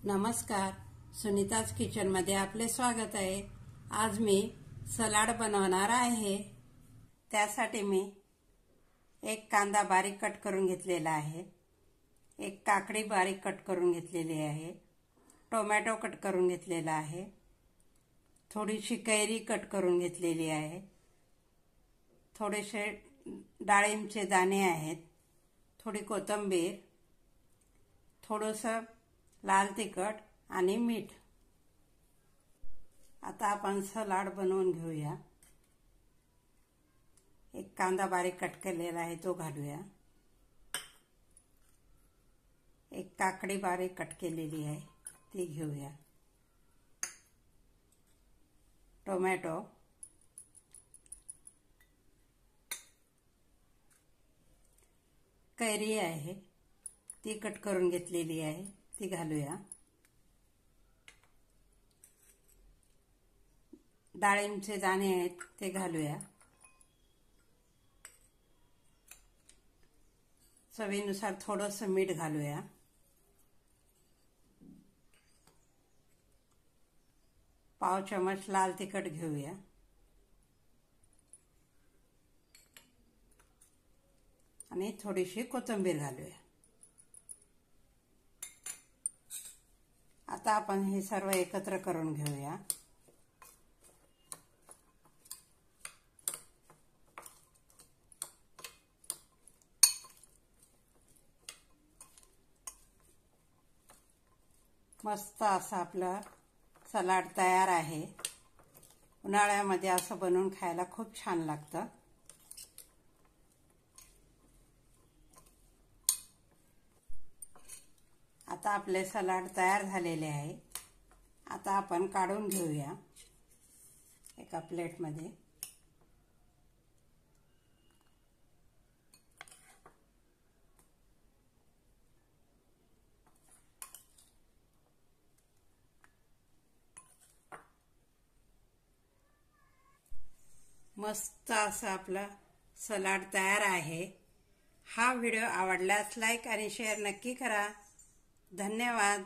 नमस्कार, सुनीताज किचनमध्ये आपले स्वागत आहे। आज मी सलाड बनवणार आहे। त्यासाठी मी एक कांदा बारीक कट करून घेतलेला आहे, एक काकडी बारीक कट करून घेतलेली आहे, टोमॅटो कट करून घेतलेला आहे, थोडीशी कैरी कट करून घेतलेली आहे, थोडेसे डाळिंबचे दाणे आहेत, थोडी कोथिंबीर, थोडंसं लाल तिखट आणि मीठ। आता आपण सलाड बनवून घेऊया। एक कांदा बारीक कट केलेला आहे तो घालूया, एक काकडी बारीक कट केलेली आहे ती घेऊया, टोमॅटो, कैरी आहे ती कट करून घेतलेली आहे ती घालूया, डाळिंबचे दाणे आहेत ते घालूया, चवीनुसार थोडंसं मीठ घालूया, पाव चमच लाल तिखट घेऊया, आणि थोडीशी कोथिंबीर घालूया। आता आपण हे सर्व एकत्र करून घेऊया। मस्त असं आपलं सलाड तयार आहे। उन्हाळ्यामध्ये असं बनवून खायला खूप छान लागतं। आता आपले सलाड तयार झालेले आहे। आता आपण काढून घेऊया एका प्लेटमध्ये। मस्त असं आपलं सलाड तयार आहे। हा व्हिडिओ आवडल्यास लाईक आणि शेअर नक्की करा। धन्यवाद।